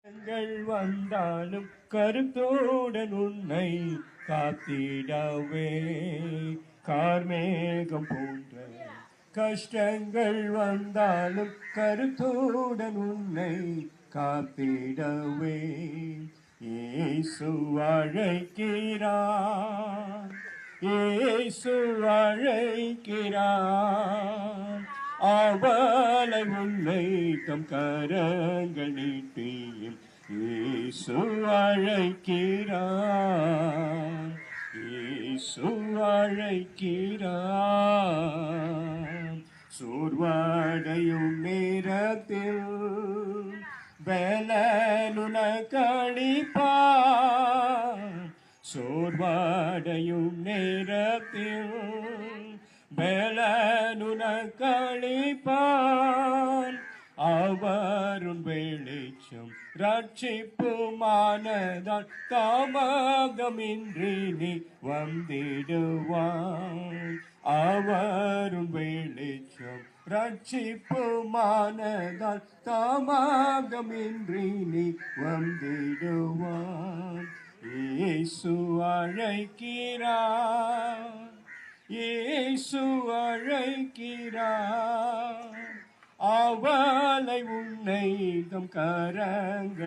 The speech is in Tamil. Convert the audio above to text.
வந்தாலும் கருத்தோடன் உன்னை காத்திடவே கார்மேகம் போன்ற கஷ்டங்கள் வந்தாலும் கருத்தோடன் உன்னை காத்திடவே இயேசு அழைக்கிறார், இயேசு அழைக்கிறார். அவளை உன்னை தம் கரங்கள் நீட்டியும் இயேசு அழைக்கிறார், இயேசு அழைக்கிறார். சோர்வடையும் நேரத்தில் பலனுனக்களிப்பார், சோர்வடையும் நேரத்தில் பலனுனக்களிப்பார். அவருன் வெளிச்சம் ரட்சிப்புமானதால் தாமதமின்றி நீ வந்திடுவாய். அவருன் வெளிச்சம் ரட்சிப்புமானதால் தாமதமின்றி நீ வந்திடுவாய். இயேசு அழைக்கிறார், இயேசு அழைக்கிறார். அவளை உன்னை தம் கரங்கள்